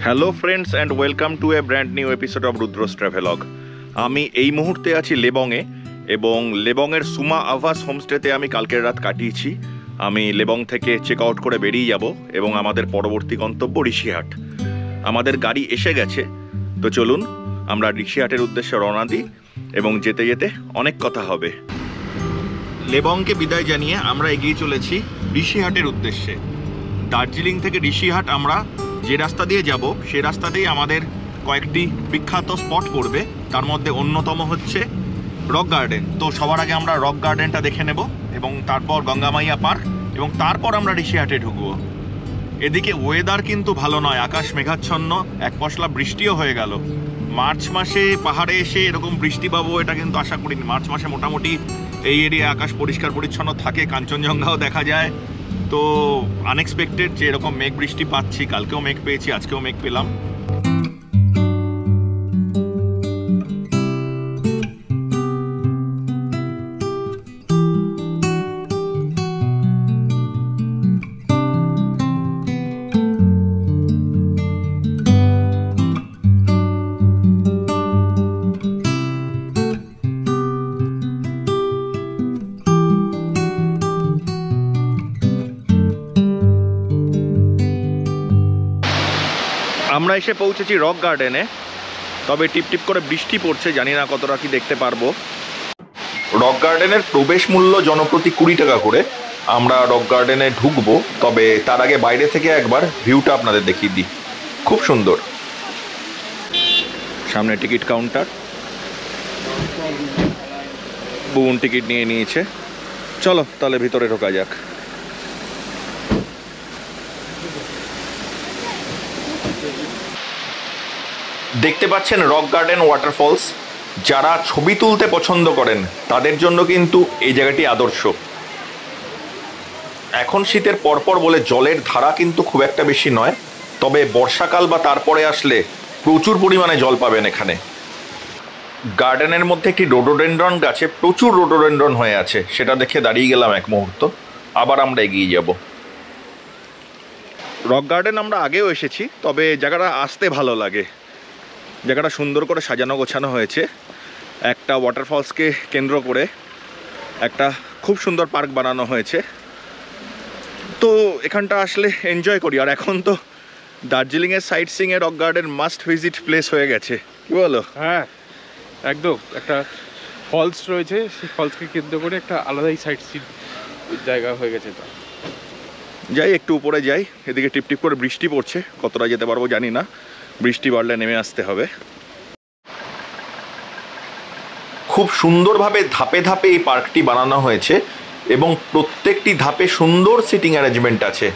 Hello friends and welcome to a brand new episode of Rudra's travelogue. আমি এই মুহূর্তে আছি লেবংয়ে এবং লেবংয়ের সুমা আভাস হোমস্টেতে আমি কালকের রাত কাটিয়েছি। আমি লেবং থেকে চেক আউট করে বেরিয়ে যাব এবং আমাদের পরবর্তী গন্তব্য ঋষিহাট। আমাদের গাড়ি এসে গেছে, তো চলুন আমরা ঋষিহাটের উদ্দেশ্যে রওনা দিই এবং যেতে যেতে অনেক কথা হবে। লেবংকে বিদায় জানিয়ে আমরা এগিয়ে চলেছি ঋষিহাটের উদ্দেশ্যে। দার্জিলিং থেকে ঋষিহাট আমরা যে রাস্তা দিয়ে যাব সেই রাস্তাতেই আমাদের কয়েকটি বিখ্যাত স্পট পড়বে, তার মধ্যে অন্যতম হচ্ছে রক গার্ডেন। তো সবার আগে আমরা রক গার্ডেনটা দেখে নেব এবং তারপর গঙ্গামাইয়া পার্ক এবং তারপর আমরা ঋষিহাটে ঢুকবো। এদিকে ওয়েদার কিন্তু ভালো নয়, আকাশ মেঘাচ্ছন্ন, এক পশলা বৃষ্টিও হয়ে গেল। মার্চ মাসে পাহাড়ে এসে এরকম বৃষ্টি পাবো এটা কিন্তু আশা করিনি। মার্চ মাসে মোটামুটি এই এরিয়া আকাশ পরিষ্কার পরিচ্ছন্ন থাকে, কাঞ্চনজঙ্ঘাও দেখা যায়। তো আনএক্সপেক্টেড যে এরকম মেঘ বৃষ্টি পাচ্ছি, কালকেও মেঘ পেয়েছি, আজকেও মেঘ পেলাম। আমরা এসে পৌঁছেছি রক গার্ডেনে, তবে টিপটিপ করে বৃষ্টি পড়ছে, জানি না কতটা কি দেখতে পারবো। রক গার্ডেনের প্রবেশ মূল্য জনপ্রতি 20 টাকা করে। আমরা রক গার্ডেনে ঢুকবো, তবে তার আগে বাইরে থেকে একবার ভিউটা আপনাদের দেখিয়ে দিই। খুব সুন্দর। সামনে টিকিট কাউন্টার, বোন টিকিট নিয়ে নিয়েছে। চলো তাহলে ভিতরে ঢোকা যাক। দেখতে পাচ্ছেন রক গার্ডেন ওয়াটারফলস। যারা ছবি তুলতে পছন্দ করেন তাদের জন্য কিন্তু এই জায়গাটি আদর্শ। এখন শীতের পরপর বলে জলের ধারা কিন্তু খুব একটা বেশি নয়, তবে বর্ষাকাল বা তারপরে আসলে প্রচুর পরিমাণে জল পাবেন এখানে। গার্ডেনের মধ্যে একটি রোডোডেনড্রন গাছে প্রচুর রোডোডেনড্রন হয়ে আছে, সেটা দেখে দাঁড়িয়ে গেলাম এক মুহূর্ত। আবার আমরা এগিয়ে যাব। রক গার্ডেন আমরা আগেও এসেছি, তবে জায়গাটা আসতে ভালো লাগে। জায়গাটা সুন্দর করে সাজানো গোছানো হয়েছে। একটা ওয়াটারফলসকে কেন্দ্র করে একটা খুব সুন্দর পার্ক বানানো হয়েছে। তো এখানটা আসলে এনজয় করি। আর এখন তো দার্জিলিংয়ের সাইট সিইংয়ে rock garden must visit place হয়ে গেছে, কি বলো? হ্যাঁ একদম। একটা ফলস রয়েছে, সেই ফলসকে কেন্দ্র করে একটা আলাদাই সাইট সিন জায়গা হয়ে গেছে। তা যাই একটু উপরে যাই। এদিকে টিপটিপ করে বৃষ্টি পড়ছে, কতটা যেতে পারবো জানি না, বৃষ্টি বাড়লে নেমে আসতে হবে। খুব সুন্দরভাবে ধাপে ধাপে এই পার্কটি বানানো হয়েছে এবং প্রত্যেকটি ধাপে সুন্দর সিটিং অ্যারেঞ্জমেন্ট আছে।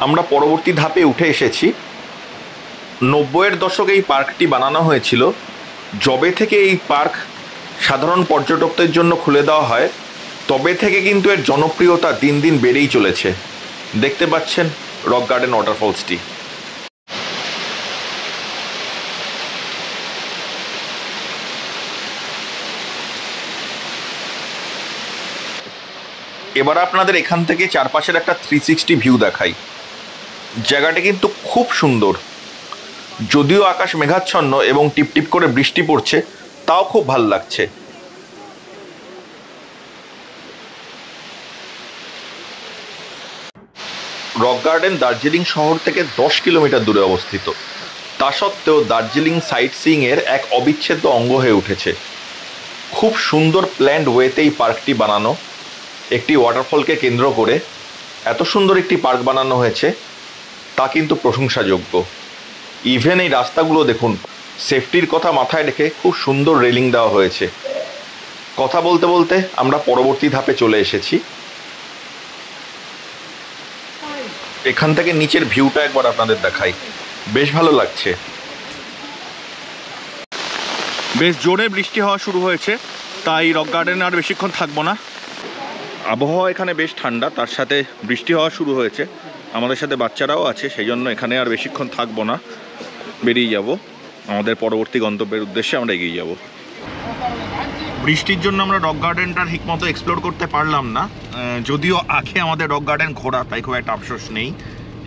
আমরা পরবর্তী ধাপে উঠে এসেছি। 90-এর দশকে এই পার্কটি বানানো হয়েছিল। যবে থেকে এই পার্ক সাধারণ পর্যটকদের জন্য খুলে দেওয়া হয়, তবে থেকে কিন্তু এর জনপ্রিয়তা দিন দিন বেড়েই চলেছে। দেখতে পাচ্ছেন রক গার্ডেন ওয়াটারফলসটি। এবার আপনাদের এখান থেকে চারপাশের একটা 360 ভিউ দেখাই। জায়গাটা কিন্তু খুব সুন্দর, যদিও আকাশ মেঘাচ্ছন্ন এবং টিপটিপ করে বৃষ্টি পড়ছে, তাও খুব ভালো লাগছে। রক গার্ডেন দার্জিলিং শহর থেকে 10 কিলোমিটার দূরে অবস্থিত। তা সত্ত্বেও দার্জিলিং সাইট সিইংয়ের এক অবিচ্ছেদ্য অঙ্গ হয়ে উঠেছে। খুব সুন্দর প্ল্যান্ড ওয়েতে এই পার্কটি বানানো। একটি ওয়াটারফলকে কেন্দ্র করে এত সুন্দর একটি পার্ক বানানো হয়েছে, তা কিন্তু প্রশংসাযোগ্য। ইভেন এই রাস্তাগুলো দেখুন, সেফটির কথা মাথায় রেখে খুব সুন্দর রেলিং দেওয়া হয়েছে। কথা বলতে বলতে আমরা পরবর্তী ধাপে চলে এসেছি। এখান থেকে নিচের ভিউটা একবার আপনাদের দেখাই, বেশ ভালো লাগছে। বেশ জোরে বৃষ্টি হওয়া শুরু হয়েছে, তাই রক গার্ডেনে আর বেশিক্ষণ থাকবো না। আবহাওয়া এখানে বেশ ঠান্ডা, তার সাথে বৃষ্টি হওয়া শুরু হয়েছে। আমাদের সাথে বাচ্চারাও আছে, সেই জন্য এখানে আর বেশিক্ষণ থাকবো না, বেরিয়ে যাব। আমাদের পরবর্তী গন্তব্যের উদ্দেশ্যে আমরা এগিয়ে যাব। বৃষ্টির জন্য আমরা রক গার্ডেনটা ঠিকমতো এক্সপ্লোর করতে পারলাম না, যদিও আগে আমাদের রক গার্ডেন ঘোরা, তাই খুব একটা আফসোস নেই।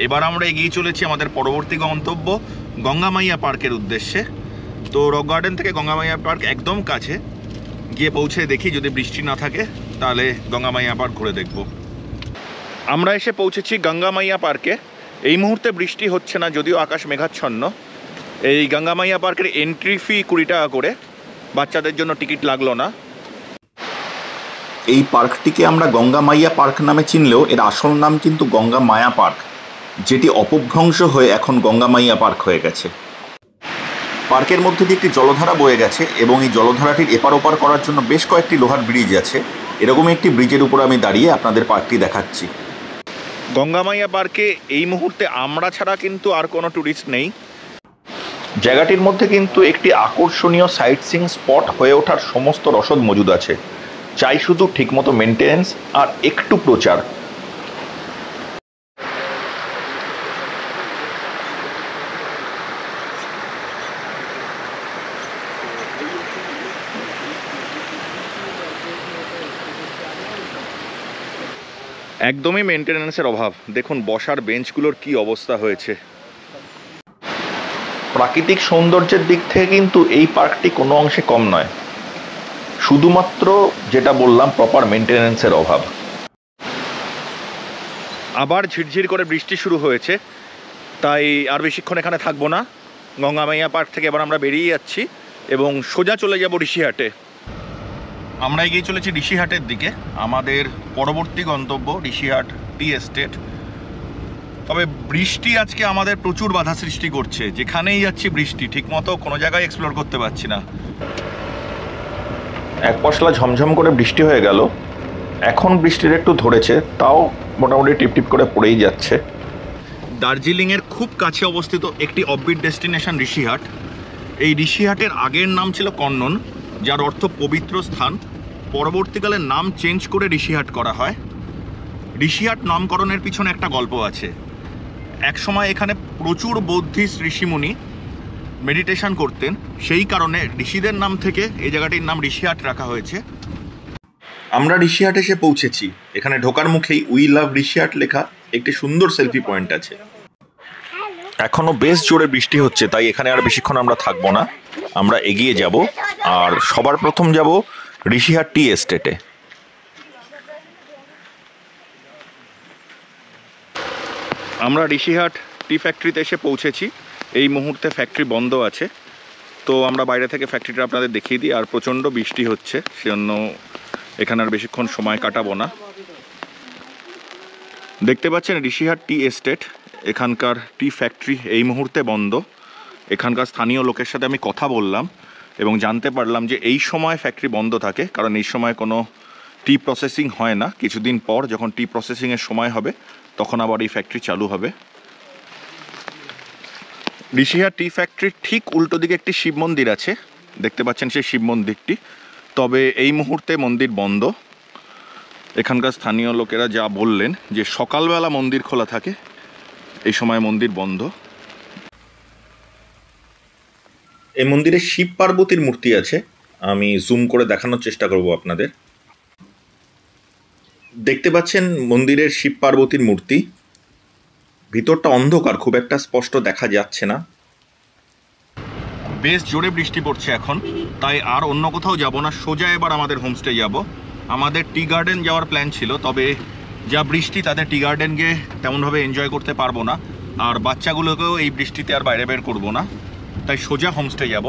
এবার আমরা এগিয়ে চলেছি আমাদের পরবর্তী গন্তব্য গঙ্গামাইয়া পার্কের উদ্দেশ্যে। তো রক গার্ডেন থেকে গঙ্গামাইয়া পার্ক একদম কাছে, গিয়ে পৌঁছে দেখি যদি বৃষ্টি না থাকে তাহলে গঙ্গামাইয়া পার্ক ঘুরে দেখব। আমরা এসে পৌঁছেছি গঙ্গামাইয়া পার্কে। এই মুহূর্তে বৃষ্টি হচ্ছে না, যদিও আকাশ মেঘাচ্ছন্ন। এই গঙ্গামাইয়া পার্কের এন্ট্রি ফি 20 টাকা করে, বাচ্চাদের জন্য টিকিট লাগলো না। এই পার্কটিকে আমরা গঙ্গামাইয়া পার্ক নামে চিনলেও এর আসল নাম কিন্তু গঙ্গামায়া পার্ক, যেটি অপভ্রংশ হয়ে এখন গঙ্গামাইয়া পার্ক হয়ে গেছে। পার্কের মধ্যে দিয়ে একটি জলধারা বয়ে গেছে এবং এই জলধারাটির এপার ওপার করার জন্য বেশ কয়েকটি লোহার ব্রিজ আছে। এরকম একটি ব্রিজের উপর আমি দাঁড়িয়ে আপনাদের পার্কটি দেখাচ্ছি। গঙ্গামাইয়া পার্কে এই মুহূর্তে আমরা ছাড়া কিন্তু আর কোনো ট্যুরিস্ট নেই। জায়গাটির মধ্যে কিন্তু একটি আকর্ষণীয় সাইট সিইং স্পট হয়ে ওঠার সমস্ত রসদ মজুদ আছে, চাই শুধু ঠিকমতো মেনটেন্যান্স আর একটু প্রচার। একদমই মেনটেন্যান্সের অভাব। দেখুন বসার বেঞ্চগুলোর কি অবস্থা হয়েছে। প্রাকৃতিক সৌন্দর্যের দিক থেকে কিন্তু এই পার্কটি কোনো অংশে কম নয়, শুধুমাত্র যেটা বললাম প্রপার মেনটেন্যান্সের অভাব। আবার ঝিরঝির করে বৃষ্টি শুরু হয়েছে, তাই আর বেশিক্ষণ এখানে থাকবো না। গঙ্গামাইয়া পার্ক থেকে এবার আমরা বেরিয়ে যাচ্ছি এবং সোজা চলে যাব ঋষিহাটে। আমরা এগিয়ে চলেছি ঋষিহাটের দিকে। আমাদের পরবর্তী গন্তব্য ঋষিহাট টি এস্টেট। তবে বৃষ্টি আজকে আমাদের প্রচুর বাধা সৃষ্টি করছে। যেখানেই যাচ্ছি বৃষ্টি, ঠিকমতো কোনো জায়গায় এক্সপ্লোর করতে পারছি না। এক পশলা ঝমঝম করে বৃষ্টি হয়ে গেল, এখন বৃষ্টির একটু ধরেছে, তাও মোটামুটি টিপটিপ করে পড়েই যাচ্ছে। দার্জিলিংয়ের খুব কাছে অবস্থিত একটি অফবিট ডেস্টিনেশন ঋষিহাট। এই ঋষিহাটের আগের নাম ছিল কন্নন, যার অর্থ পবিত্র স্থান। পরবর্তীকালে নাম চেঞ্জ করে ঋষিহাট করা হয়। ঋষিহাট নামকরণের পিছনে একটা গল্প আছে। একসময় এখানে প্রচুর বৌদ্ধিস্ট ঋষিমুনি মেডিটেশন করতেন, সেই কারণে ঋষিদের নাম থেকে এই জায়গাটির নাম ঋষিহাট রাখা হয়েছে। আমরা ঋষিহাট এসে পৌঁছেছি। এখানে ঢোকার মুখেই উই লাভ ঋষিহাট লেখা একটি সুন্দর সেলফি পয়েন্ট আছে। এখনো বেশ জোরে বৃষ্টি হচ্ছে, তাই এখানে আর বেশিক্ষণ আমরা থাকবো না, আমরা এগিয়ে যাব। আর সবার প্রথম যাব ঋষিহাট টি এস্টেটে। আমরা ঋষিহাট টি ফ্যাক্টরিতে এসে পৌঁছেছি। এই মুহূর্তে ফ্যাক্টরি বন্ধ আছে, তো আমরা বাইরে থেকে ফ্যাক্টরিটা আপনাদের দেখিয়ে দিই। আর প্রচণ্ড বৃষ্টি হচ্ছে, সেজন্য এখানে আর বেশিক্ষণ সময় কাটাবো না। দেখতে পাচ্ছেন ঋষিহাট টি এস্টেট। এখানকার টি ফ্যাক্টরি এই মুহূর্তে বন্ধ। এখানকার স্থানীয় লোকের সাথে আমি কথা বললাম এবং জানতে পারলাম যে এই সময় ফ্যাক্টরি বন্ধ থাকে, কারণ এই সময় কোনো টি প্রসেসিং হয় না। কিছুদিন পর যখন টি প্রসেসিংয়ের সময় হবে তখন আবার এই ফ্যাক্টরি চালু হবে। ঋষিহাট টি ফ্যাক্টরির ঠিক উল্টো দিকে একটি শিব মন্দির আছে, দেখতে পাচ্ছেন সেই শিব মন্দিরটি। তবে এই মুহূর্তে মন্দির বন্ধ। এখানকার স্থানীয় লোকেরা যা বললেন যে সকালবেলা মন্দির খোলা থাকে, এই সময় মন্দির বন্ধ। এই মন্দিরে শিব পার্বতীর মূর্তি আছে, আমি জুম করে দেখানোর চেষ্টা করব আপনাদের। দেখতে পাচ্ছেন মন্দিরের শিব পার্বতীর মূর্তি। ভিতরটা অন্ধকার, খুব একটা স্পষ্ট দেখা যাচ্ছে না। বেশ জোরে বৃষ্টি পড়ছে এখন, তাই আর অন্য কোথাও যাব না, সোজা এবার আমাদের হোমস্টে যাব। আমাদের টি গার্ডেন যাওয়ার প্ল্যান ছিল, তবে যা বৃষ্টি তাতে টি গার্ডেন গিয়ে তেমনভাবে এনজয় করতে পারবো না, আর বাচ্চাগুলোকেও এই বৃষ্টিতে আর বাইরে বের করবো না, তাই সোজা হোমস্টে যাব।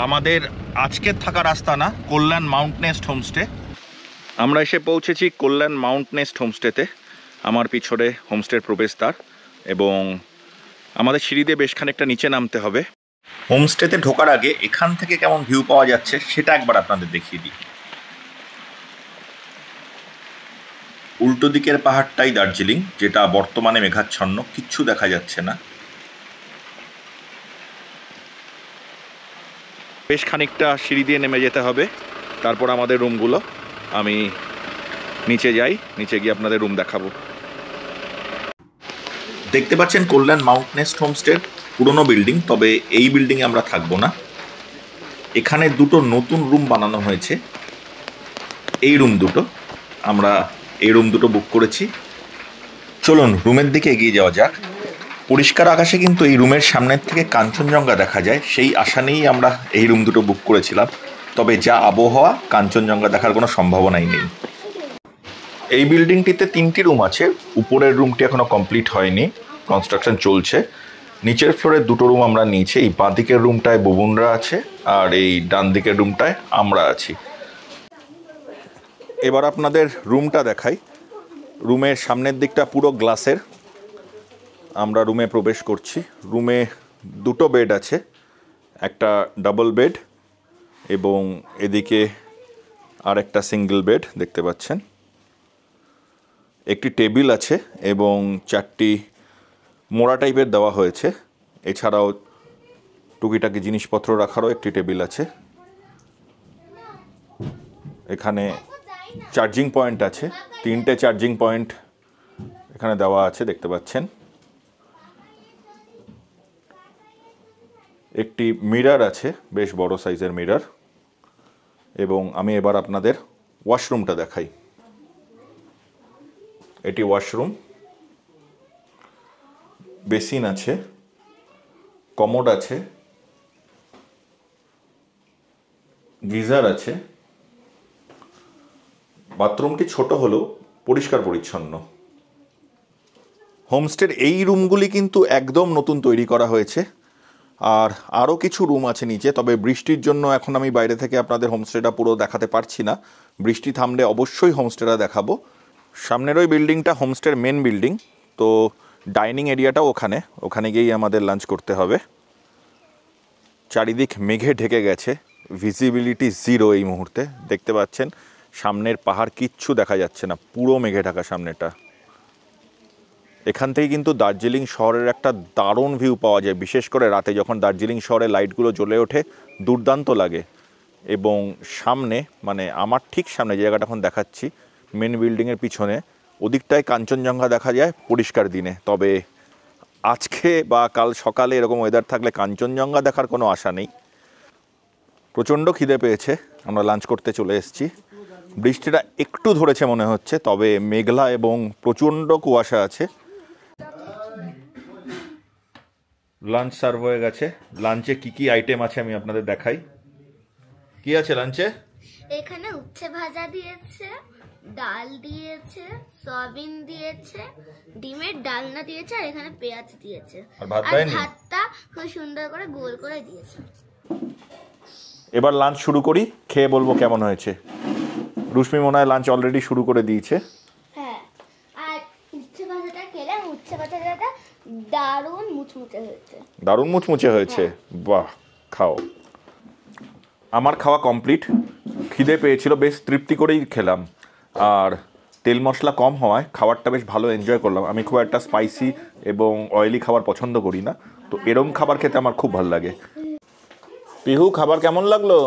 আমাদের আজকের থাকা রাস্তা না, কল্যাণ মাউন্ট নেস্ট হোমস্টে। আমরা এসে পৌঁছেছি কল্যাণ মাউন্ট নেস্ট হোমস্টেতে। আমার পিছনে হোমস্টের প্রবেশদ্বার এবং আমাদের সিঁড়ি দিয়ে বেশ খানিকটা নিচে নামতে হবে। হোমস্টেতে ঢোকার আগে এখান থেকে কেমন ভিউ পাওয়া যাচ্ছে সেটা একবার আপনাদের দেখিয়ে দিই। উল্টো দিকের পাহাড়টাই দার্জিলিং, যেটা বর্তমানে মেঘাচ্ছন্ন, কিচ্ছু দেখা যাচ্ছে না। বেশ খানিকটা সিঁড়ি দিয়ে নেমে যেতে হবে, তারপর আমাদের রুমগুলো। আমি নিচে যাই, নিচে গিয়ে আপনাদের রুম দেখাবো। দেখতে পাচ্ছেন কল্যাণ মাউন্ট নেস্ট হোমস্টের পুরনো বিল্ডিং, তবে এই বিল্ডিংয়ে আমরা থাকবো না। এখানে দুটো নতুন রুম বানানো হয়েছে, এই রুম দুটো। আমরা এই রুম দুটো বুক করেছি। চলুন রুমের দিকে এগিয়ে যাওয়া যাক। পরিষ্কার আকাশে কিন্তু এই রুমের সামনের থেকে কাঞ্চনজঙ্ঘা দেখা যায়, সেই আশা নিয়েই আমরা এই রুম দুটো বুক করেছিলাম। তবে যা আবহাওয়া, কাঞ্চনজঙ্ঘা দেখার কোনো সম্ভাবনাই নেই। এই বিল্ডিংটিতে 3টি রুম আছে। উপরের রুমটি এখনো কমপ্লিট হয়নি, কনস্ট্রাকশন চলছে। নিচের ফ্লোরে 2টো রুম আমরা নিয়েছি। এই বাঁ দিকের রুমটায় বুবুনরা আছে আর এই ডান দিকের রুমটায় আমরা আছি। এবার আপনাদের রুমটা দেখাই। রুমের সামনের দিকটা পুরো গ্লাসের। আমরা রুমে প্রবেশ করছি। রুমে 2টো বেড আছে, একটা ডাবল বেড এবং এদিকে আর একটা সিঙ্গেল বেড দেখতে পাচ্ছেন। একটি টেবিল আছে এবং 4টি মোড়া টাইপের দেওয়া হয়েছে। এছাড়াও টুকিটাকি জিনিসপত্র রাখারও একটি টেবিল আছে। এখানে চার্জিং পয়েন্ট আছে, 3টে চার্জিং পয়েন্ট এখানে দেওয়া আছে দেখতে পাচ্ছেন। একটি মিরর আছে, বেশ বড় সাইজের মিরর। এবং আমি এবার আপনাদের ওয়াশরুমটা দেখাই। এটি ওয়াশরুম, বেসিন আছে, কমোড আছে, গিজার আছে। বাথরুমটি ছোট হলেও পরিষ্কার পরিচ্ছন্ন। হোমস্টের এই রুমগুলি কিন্তু একদম নতুন তৈরি করা হয়েছে। আর আরও কিছু রুম আছে নিচে, তবে বৃষ্টির জন্য এখন আমি বাইরে থেকে আপনাদের হোমস্টেটা পুরো দেখাতে পারছি না। বৃষ্টি থামলে অবশ্যই হোমস্টেটা দেখাবো। সামনের ওই বিল্ডিংটা হোমস্টের মেন বিল্ডিং। তো ডাইনিং এরিয়াটাও ওখানে গিয়েই আমাদের লাঞ্চ করতে হবে। চারিদিক মেঘে ঢেকে গেছে, ভিজিবিলিটি 0 এই মুহূর্তে। দেখতে পাচ্ছেন সামনের পাহাড় কিচ্ছু দেখা যাচ্ছে না, পুরো মেঘে ঢাকা সামনেটা। এখান থেকে কিন্তু দার্জিলিং শহরের একটা দারুণ ভিউ পাওয়া যায়, বিশেষ করে রাতে যখন দার্জিলিং শহরে লাইটগুলো জ্বলে ওঠে, দুর্দান্ত লাগে। এবং সামনে, মানে আমার ঠিক সামনে যে জায়গাটা এখন দেখাচ্ছি, মেন বিল্ডিংয়ের পিছনে ওদিকটায় কাঞ্চনজঙ্ঘা দেখা যায় পরিষ্কার দিনে। তবে আজকে বা কাল সকালে এরকম ওয়েদার থাকলে কাঞ্চনজঙ্ঘা দেখার কোনো আশা নেই। প্রচণ্ড খিদে পেয়েছে, আমরা লাঞ্চ করতে চলে এসেছি। বৃষ্টিটা একটু ধরেছে মনে হচ্ছে, তবে মেঘলা এবং প্রচণ্ড কুয়াশা আছে। লাঞ্চ সার্ভ হয়ে গেছে। লাঞ্চে কি কি আইটেম আছে আমি আপনাদের দেখাই। কি আছে লাঞ্চে? এখানে উচ্ছে ভাজা দিয়েছে, ডাল দিয়েছে, সয়াবিন দিয়েছে, ডিমের ডালনা দিয়েছে, আর এখানে পেঁয়াজ দিয়েছে। আর ভাতটা খুব সুন্দর করে গোল করে দিয়েছে। এবার লাঞ্চ শুরু করি, খেয়ে বলবো কেমন হয়েছে। রুশ্মি মনে হয় লাঞ্চ অলরেডি শুরু করে দিয়েছে। হ্যাঁ, আর উচ্ছে ভাজাটা খেলাম, উচ্ছে ভাজাটা দারুণ মুচমুচে হয়েছে। দারুণ মুচমুচে হয়েছে, বাহ। খাও। আমার খাওয়া কমপ্লিট। খিদে পেয়েছিল, বেশ তৃপ্তি করেই খেলাম। আর তেল মশলা কম হওয়ায় খাবারটা বেশ ভালো এনজয় করলাম। আমি খুব একটা স্পাইসি এবং অয়েলি খাবার পছন্দ করি না, তো এরম খাবার খেতে আমার খুব ভালো লাগে। পিহু, খাবার কেমন লাগলো?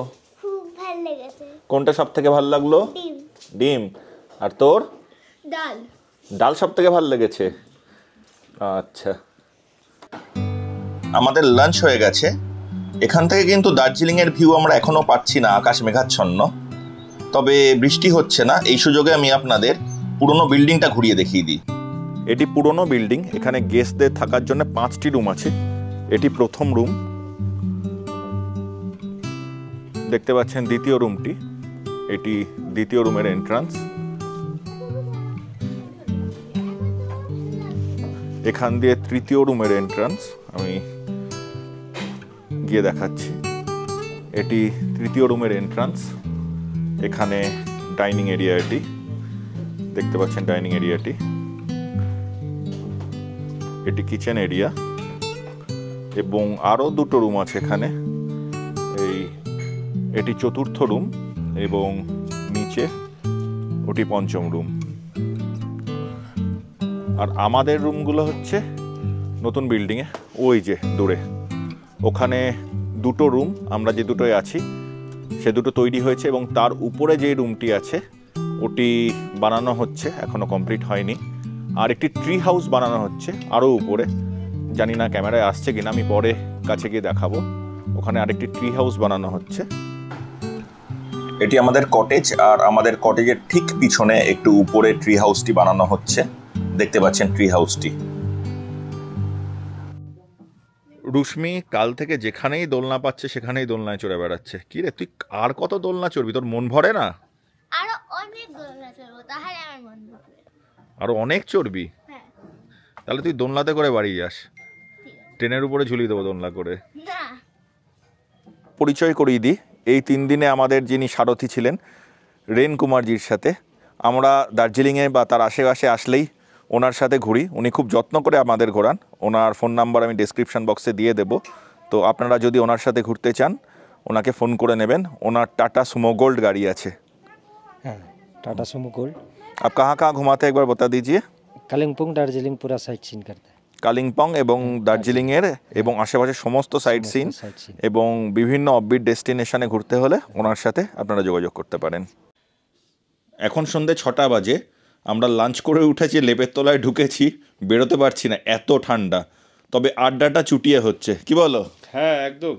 খুব ভালো লেগেছে। কোনটা সব থেকে ভালো লাগলো? ডিম। ডিম। আর তোর? ডাল। ডাল সব থেকে ভালো লেগেছে। আচ্ছা, আমাদের লাঞ্চ হয়ে গেছে। এখান থেকে কিন্তু দার্জিলিংয়ের ভিউ আমরা এখনও পাচ্ছি না, আকাশ মেঘাচ্ছন্ন। তবে বৃষ্টি হচ্ছে না। এই সুযোগে আমি আপনাদের পুরনো বিল্ডিংটা ঘুরিয়ে দেখিয়ে দিই। এটি পুরনো বিল্ডিং। এখানে গেস্টদের থাকার জন্য 5টি রুম আছে। এটি প্রথম রুম, দেখতে পাচ্ছেন। দ্বিতীয় রুমটি, এটি দ্বিতীয় রুমের এন্ট্রান্স। এখান দিয়ে তৃতীয় রুমের এন্ট্রান্স, আমি গিয়ে দেখাচ্ছি। এটি তৃতীয় রুমের এন্ট্রান্স। এখানে ডাইনিং এরিয়া, এটি দেখতে পাচ্ছেন ডাইনিং এরিয়াটি। এটি কিচেন এরিয়া এবং আরও 2টো রুম আছে এখানে। এটি চতুর্থ রুম এবং নিচে ওটি পঞ্চম রুম। আর আমাদের রুমগুলো হচ্ছে নতুন বিল্ডিংয়ে, ওই যে দূরে ওখানে 2টো রুম। আমরা যে দুটোয় আছি সে দুটো তৈরি হয়েছে এবং তার উপরে যে রুমটি আছে ওটি বানানো হচ্ছে, এখনও কমপ্লিট হয়নি। আর একটি ট্রি হাউস বানানো হচ্ছে আরও উপরে, জানি না ক্যামেরায় আসছে কিনা, আমি পরে কাছে গিয়ে দেখাবো। ওখানে আরেকটি ট্রি হাউস বানানো হচ্ছে। এটি আমাদের কটেজ, আর আমাদের কটেজের ঠিক পিছনে একটু উপরে ট্রি হাউসটি বানানো হচ্ছে। দেখতে পাচ্ছেন ট্রি হাউসটি। রুশ্মি কাল থেকে যেখানেই দোলনা পাচ্ছে সেখানেই দোলনায় চড়ে বেড়াচ্ছে। কি রে, তুই আর কত দোলনা চড়বি? তোর মন ভরে না? আরো অনেক দোলনা চড়বো, তাহলে আমার মন ভরবে। আরো অনেক চড়বি? হ্যাঁ। তাহলে তুই দোলনাতে করে বাড়ি যাস, ট্রেনের উপরে ঝুলিয়ে দেবো দোলনা করে। না। পরিচয় করিয়ে দিই, এই 3 দিনে আমাদের যিনি সারথি ছিলেন রেন কুমারজির সাথে। আমরা দার্জিলিংয়ে বা তার আশেপাশে আসলেই ওনার সাথে ঘুরি। উনি খুব যত্ন করে আমাদের ঘোরান। ওনার ফোন নাম্বার আমি ডেসক্রিপশন বক্সে দিয়ে দেবো। তো আপনারা যদি ওনার সাথে ঘুরতে চান ওনাকে ফোন করে নেবেন। ওনার টাটা সুমো গোল্ড গাড়ি আছে। हाँ टाटा सुमो गोल्ड। आप कहाँ कहाँ घुमाते हैं एक बार बता दीजिए। कालिम्पोंग दार्जिलिंग पूरा साइट सीन करता है। কালিম্পং এবং দার্জিলিংয়ের এবং আশেপাশের সমস্ত সাইট সিন এবং বিভিন্ন অফবিট ডেস্টিনেশনে ঘুরতে হলে ওনার সাথে আপনারা যোগাযোগ করতে পারেন। এখন সন্ধ্যে 6টা বাজে। আমরা লাঞ্চ করে উঠেছি, লেপের তলায় ঢুকেছি, বেরোতে পারছি না, এত ঠান্ডা। তবে আড্ডাটা চুটিয়ে হচ্ছে, কি বলো? হ্যাঁ একদম,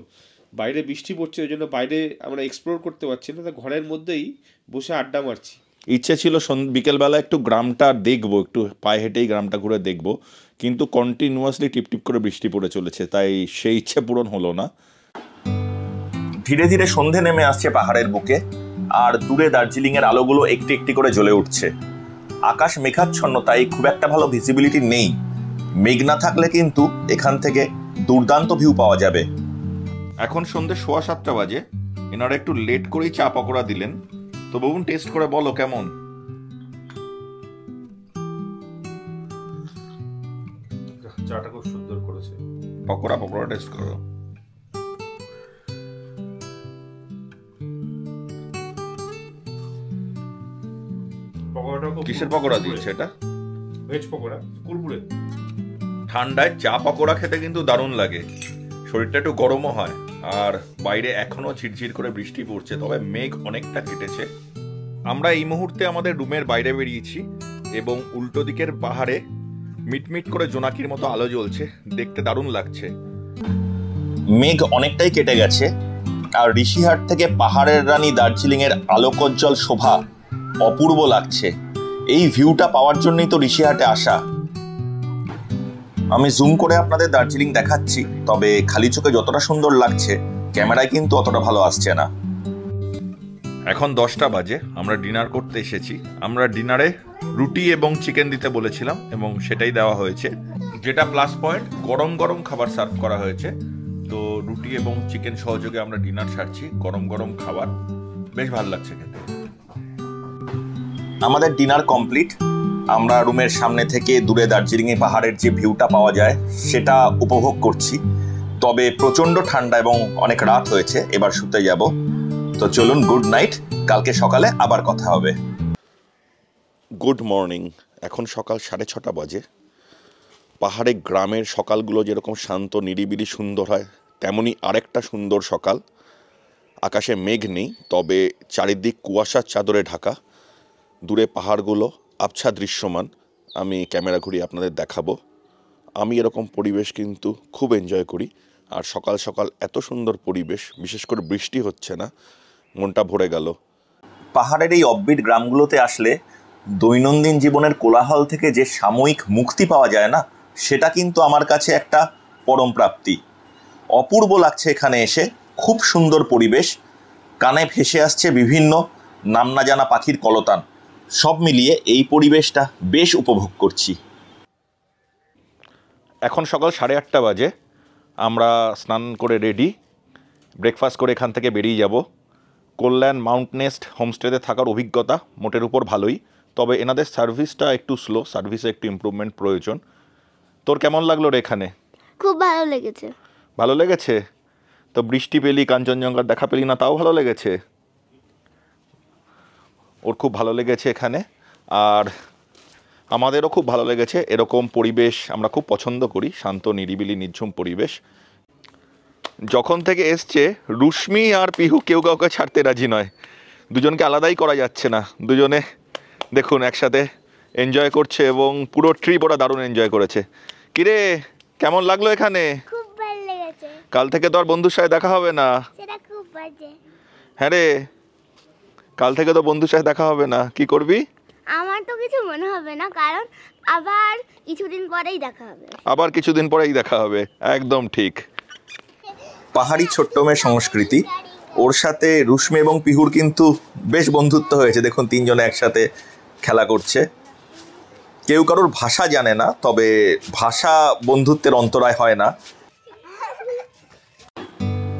বাইরে বৃষ্টি পড়ছে ওই জন্য বাইরে আমরা এক্সপ্লোর করতে পারছি না, তো ঘরের মধ্যেই বসে আড্ডা মারছি। ইচ্ছে ছিল বিকেলবেলা একটু গ্রামটা দেখবো, একটু পায়ে হেঁটেই গ্রামটা ঘুরে দেখবো, কিন্তু কন্টিনিউয়াসলি টিপটিপ করে বৃষ্টি পড়ে চলেছে, তাই সেই ইচ্ছে পূরণ হলো না। ধীরে ধীরে সন্ধে নেমে আসছে পাহাড়ের বুকে, আর দূরে দার্জিলিংয়ের আলোগুলো একটি একটি করে জ্বলে উঠছে। আকাশ মেঘাচ্ছন্ন, তাই খুব একটা ভালো ভিজিবিলিটি নেই। মেঘ না থাকলে কিন্তু এখান থেকে দুর্দান্ত ভিউ পাওয়া যাবে। এখন সন্ধ্যে 7:15 বাজে। এনারা একটু লেট করেই চা পকোড়া দিলেন। তো বাবুন, টেস্ট করে বলো কেমন। চাটা খুব সুন্দর করেছে। পকোড়া টেস্ট করো। কিসের পকোড়া দিয়েছে এটা? ভেজ পকোড়া, কুরকুরে। ঠান্ডায় চা পকোড়া খেতে কিন্তু দারুণ লাগে, শরীরটা একটু গরমও হয়। আর বাইরে এখনো ঝিরঝির করে বৃষ্টি পড়ছে, তবে মেঘ অনেকটা কেটেছে। আমরা এই মুহূর্তে আমাদের রুমের বাইরে বেরিয়েছি এবং উল্টো দিকের পাহাড়ে মিটমিট করে জোনাকির মতো আলো জ্বলছে, দেখতে দারুণ লাগছে। মেঘ অনেকটাই কেটে গেছে, আর ঋষিহাট থেকে পাহাড়ের রানী দার্জিলিংয়ের আলোকোজ্জ্বল শোভা অপূর্ব লাগছে। এই ভিউটা পাওয়ার জন্যই তো ঋষিহাটে আসা। আমি জুম করে আপনাদের দার্জিলিং দেখাচ্ছি, তবে খালি চোখে যতটা সুন্দর লাগছে ক্যামেরায় কিন্তু অতটা ভালো আসছে না। এখন 10টা বাজে, আমরা ডিনার করতে এসেছি। আমরা ডিনারে রুটি এবং চিকেন দিতে বলেছিলাম এবং সেটাই দেওয়া হয়েছে। যেটা প্লাস পয়েন্ট, গরম গরম খাবার সার্ভ করা হয়েছে। তো রুটি এবং চিকেন সহযোগে আমরা ডিনার সারছি, গরম গরম খাবার, বেশ ভালো লাগছে খেতে। আমাদের ডিনার কমপ্লিট। আমরা রুমের সামনে থেকে দূরে দার্জিলিংয়ে পাহাড়ের যে ভিউটা পাওয়া যায় সেটা উপভোগ করছি। তবে প্রচণ্ড ঠান্ডা এবং অনেক রাত হয়েছে, এবার শুতে যাব। তো চলুন, গুড নাইট, কালকে সকালে আবার কথা হবে। Good morning. এখন সকাল 6:30 বাজে। পাহাড়ে গ্রামের সকালগুলো যেরকম শান্ত নিরিবিলি সুন্দর হয়, তেমনই আরেকটা সুন্দর সকাল। আকাশে মেঘ নেই, তবে চারিদিক কুয়াশার চাদরে ঢাকা। দূরে পাহাড়গুলো আবছা দৃশ্যমান। আমি ক্যামেরা ঘুরিয়ে আপনাদের দেখাবো। আমি এরকম পরিবেশ কিন্তু খুব এনজয় করি। আর সকাল সকাল এত সুন্দর পরিবেশ, বিশেষ করে বৃষ্টি হচ্ছে না, মনটা ভরে গেল। পাহাড়ের এই অফবিট গ্রামগুলোতে আসলে দৈনন্দিন জীবনের কোলাহল থেকে যে সাময়িক মুক্তি পাওয়া যায় না, সেটা কিন্তু আমার কাছে একটা পরম প্রাপ্তি। অপূর্ব লাগছে এখানে এসে, খুব সুন্দর পরিবেশ। কানে ভেসে আসছে বিভিন্ন নাম না জানা পাখির কলতান। সব মিলিয়ে এই পরিবেশটা বেশ উপভোগ করছি। এখন সকাল 8:30 বাজে। আমরা স্নান করে রেডি, ব্রেকফাস্ট করে এখান থেকে বেরিয়ে যাব। কল্যাণ মাউন্ট নেস্ট হোমস্টেতে থাকার অভিজ্ঞতা মোটের উপর ভালোই, তবে এনাদের সার্ভিসটা একটু স্লো, সার্ভিসে একটু ইমপ্রুভমেন্ট প্রয়োজন। তোর কেমন লাগলো রে এখানে? খুব ভালো লেগেছে। ভালো লেগেছে? তো বৃষ্টি পেলি, কাঞ্চনজঙ্ঘার দেখা পেলি না, তাও ভালো লেগেছে? ওর খুব ভালো লেগেছে এখানে। আর আমাদেরও খুব ভালো লেগেছে। এরকম পরিবেশ আমরা খুব পছন্দ করি, শান্ত নিরিবিলি নিঝুম পরিবেশ। যখন থেকে এসছে রুশ্মি আর পিহু কেউ কাউকে ছাড়তে রাজি নয়, দুজনকে আলাদাই করা যাচ্ছে না। দুজনে দেখুন একসাথে এনজয় করছে এবং পুরো ট্রিপ ওরা দারুণ এনজয় করেছে। কিরে, কেমন লাগলো এখানে? খুব ভালো লেগেছে। কাল থেকে তো আর বন্ধুর সাথে দেখা হবে না। সেটা খুব বাজে। হ্যাঁ রে, কাল থেকে তো বন্ধুর সাথে দেখা হবে না, কি করবি? আমার তো কিছু মনে হবে না, কারণ আবার কিছুদিন পরেই দেখা হবে। আবার কিছুদিন পরেই দেখা হবে, একদম ঠিক। পাহাড়ি ছোট্ট মেয়ে সংস্কৃতি, ওর সাথে রুশ্মি এবং পিহুর কিন্তু বেশ বন্ধুত্ব হয়েছে। দেখুন তিনজনে একসাথে খেলা করছে। কেউ কারোর ভাষা জানে না, তবে ভাষা বন্ধুত্বের অন্তরায় হয় না।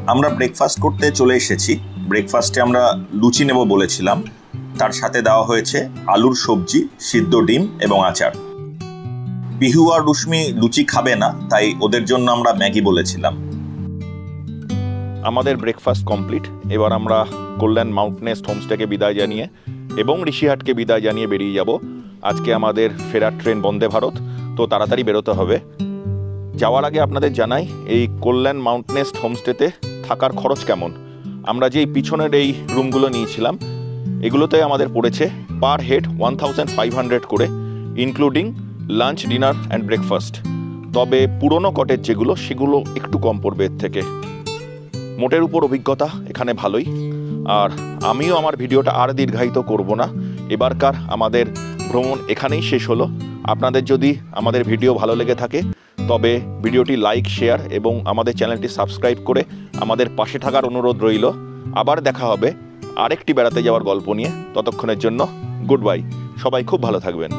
আমরা ব্রেকফাস্ট করতে চলে এসেছি। ব্রেকফাস্টে আমরা লুচি নেব বলেছিলাম, তার সাথে দেওয়া হয়েছে আলুর সবজি, সিদ্ধ ডিম এবং আচার। পিহু আর রুশ্মি লুচি খাবে না, তাই ওদের জন্য আমরা ম্যাগি বলেছিলাম। আমাদের ব্রেকফাস্ট কমপ্লিট। এবার আমরা কল্যাণ মাউন্টেনেস্ট হোমস্টেকে বিদায় জানিয়ে এবং ঋষিহাটকে বিদায় জানিয়ে বেরিয়ে যাব। আজকে আমাদের ফেরার ট্রেন বন্দে ভারত, তো তাড়াতাড়ি বেরোতে হবে। যাওয়ার আগে আপনাদের জানাই, এই কল্যাণ মাউন্টেনেস্ট হোমস্টেতে থাকার খরচ কেমন। আমরা যেই পিছনের এই রুমগুলো নিয়েছিলাম, এগুলোতে আমাদের পড়েছে পার হেড 1500 করে, including lunch, dinner and breakfast. তবে পুরনো কটেজ যেগুলো, সেগুলো একটু কম পড়বে এর থেকে। মোটের উপর অভিজ্ঞতা এখানে ভালোই। আর আমিও আমার ভিডিওটা আর দীর্ঘায়িত করব না, এবারকার আমাদের ভ্রমণ এখানেই শেষ হলো। আপনাদের যদি আমাদের ভিডিও ভালো লেগে থাকে তবে ভিডিওটি লাইক, শেয়ার এবং আমাদের চ্যানেলটি সাবস্ক্রাইব করে আমাদের পাশে থাকার অনুরোধ রইল। আবার দেখা হবে আরেকটি বেড়াতে যাওয়ার গল্প নিয়ে। ততক্ষণের জন্য গুড বাই। সবাই খুব ভালো থাকবেন।